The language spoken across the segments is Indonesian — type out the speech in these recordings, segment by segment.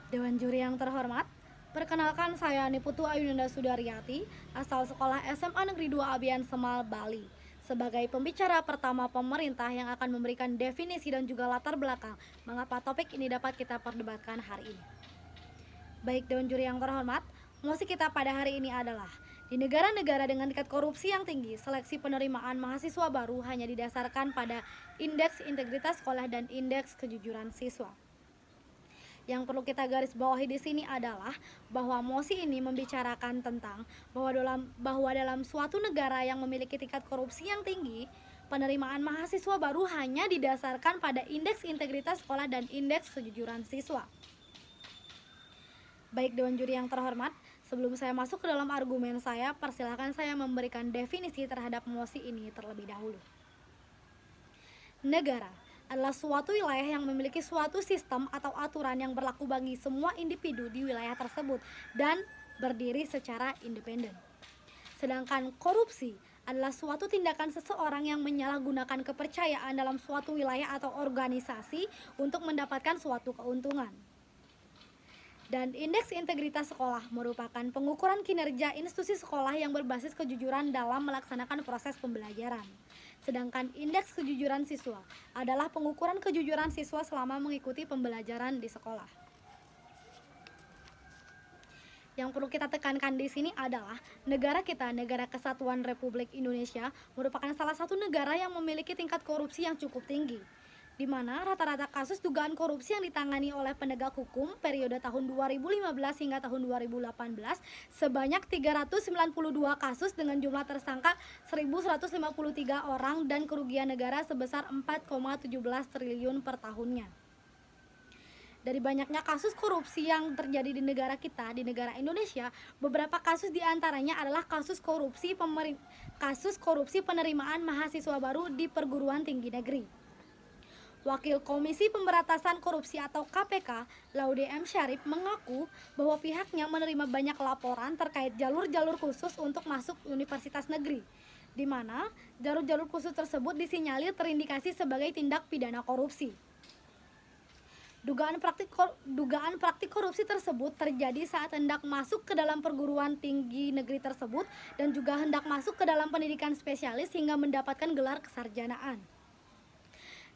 Dewan juri yang terhormat, perkenalkan saya Niputu Ayunanda Sudaryati, asal sekolah SMA Negeri 2 Abian Semal, Bali. Sebagai pembicara pertama pemerintah yang akan memberikan definisi dan juga latar belakang mengapa topik ini dapat kita perdebatkan hari ini. Baik Dewan juri yang terhormat, mosi kita pada hari ini adalah di negara-negara dengan tingkat korupsi yang tinggi, seleksi penerimaan mahasiswa baru hanya didasarkan pada indeks integritas sekolah dan indeks kejujuran siswa. Yang perlu kita garis bawahi di sini adalah bahwa mosi ini membicarakan tentang bahwa dalam suatu negara yang memiliki tingkat korupsi yang tinggi, penerimaan mahasiswa baru hanya didasarkan pada indeks integritas sekolah dan indeks kejujuran siswa. Baik Dewan juri yang terhormat, sebelum saya masuk ke dalam argumen saya, persilahkan saya memberikan definisi terhadap mosi ini terlebih dahulu. Negara adalah suatu wilayah yang memiliki suatu sistem atau aturan yang berlaku bagi semua individu di wilayah tersebut dan berdiri secara independen. Sedangkan korupsi adalah suatu tindakan seseorang yang menyalahgunakan kepercayaan dalam suatu wilayah atau organisasi untuk mendapatkan suatu keuntungan. Dan indeks integritas sekolah merupakan pengukuran kinerja institusi sekolah yang berbasis kejujuran dalam melaksanakan proses pembelajaran. Sedangkan indeks kejujuran siswa adalah pengukuran kejujuran siswa selama mengikuti pembelajaran di sekolah. Yang perlu kita tekankan di sini adalah negara kita, Negara Kesatuan Republik Indonesia, merupakan salah satu negara yang memiliki tingkat korupsi yang cukup tinggi, di mana rata-rata kasus dugaan korupsi yang ditangani oleh penegak hukum periode tahun 2015 hingga tahun 2018 sebanyak 392 kasus dengan jumlah tersangka 1.153 orang dan kerugian negara sebesar 4,17 triliun per tahunnya. Dari banyaknya kasus korupsi yang terjadi di negara kita, di negara Indonesia, beberapa kasus diantaranya adalah kasus korupsi penerimaan mahasiswa baru di perguruan tinggi negeri. Wakil Komisi Pemberantasan Korupsi atau KPK, Laude M. Syarif, mengaku bahwa pihaknya menerima banyak laporan terkait jalur-jalur khusus untuk masuk universitas negeri, di mana jalur-jalur khusus tersebut disinyalir terindikasi sebagai tindak pidana korupsi. Dugaan praktik korupsi tersebut terjadi saat hendak masuk ke dalam perguruan tinggi negeri tersebut dan juga hendak masuk ke dalam pendidikan spesialis hingga mendapatkan gelar kesarjanaan.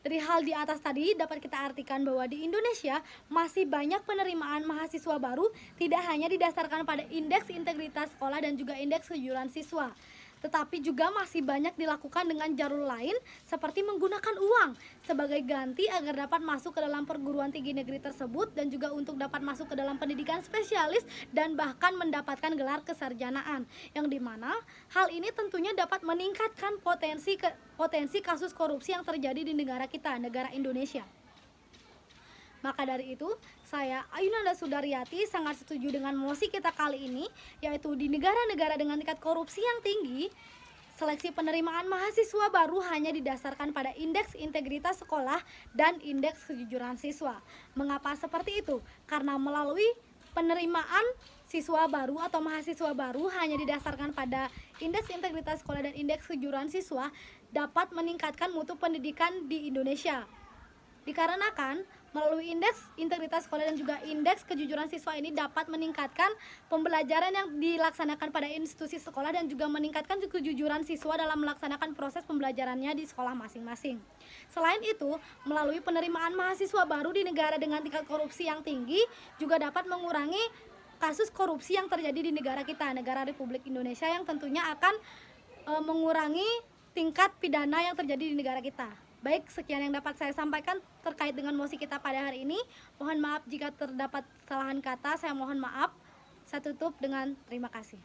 Dari hal di atas tadi dapat kita artikan bahwa di Indonesia masih banyak penerimaan mahasiswa baru tidak hanya didasarkan pada indeks integritas sekolah dan juga indeks kejujuran siswa, tetapi juga masih banyak dilakukan dengan jalur lain seperti menggunakan uang sebagai ganti agar dapat masuk ke dalam perguruan tinggi negeri tersebut dan juga untuk dapat masuk ke dalam pendidikan spesialis dan bahkan mendapatkan gelar kesarjanaan, yang dimana hal ini tentunya dapat meningkatkan potensi kasus korupsi yang terjadi di negara kita, negara Indonesia. Maka dari itu, saya Ayunanda Sudaryati sangat setuju dengan mosi kita kali ini, yaitu di negara-negara dengan tingkat korupsi yang tinggi, seleksi penerimaan mahasiswa baru hanya didasarkan pada indeks integritas sekolah dan indeks kejujuran siswa. Mengapa seperti itu? Karena melalui penerimaan siswa baru atau mahasiswa baru hanya didasarkan pada indeks integritas sekolah dan indeks kejujuran siswa dapat meningkatkan mutu pendidikan di Indonesia. Dikarenakan melalui indeks integritas sekolah dan juga indeks kejujuran siswa ini dapat meningkatkan pembelajaran yang dilaksanakan pada institusi sekolah dan juga meningkatkan kejujuran siswa dalam melaksanakan proses pembelajarannya di sekolah masing-masing. Selain itu, melalui penerimaan mahasiswa baru di negara dengan tingkat korupsi yang tinggi juga dapat mengurangi kasus korupsi yang terjadi di negara kita, negara Republik Indonesia, yang tentunya akan mengurangi tingkat pidana yang terjadi di negara kita. Baik, sekian yang dapat saya sampaikan terkait dengan mosi kita pada hari ini. Mohon maaf jika terdapat kesalahan kata, saya mohon maaf. Saya tutup dengan terima kasih.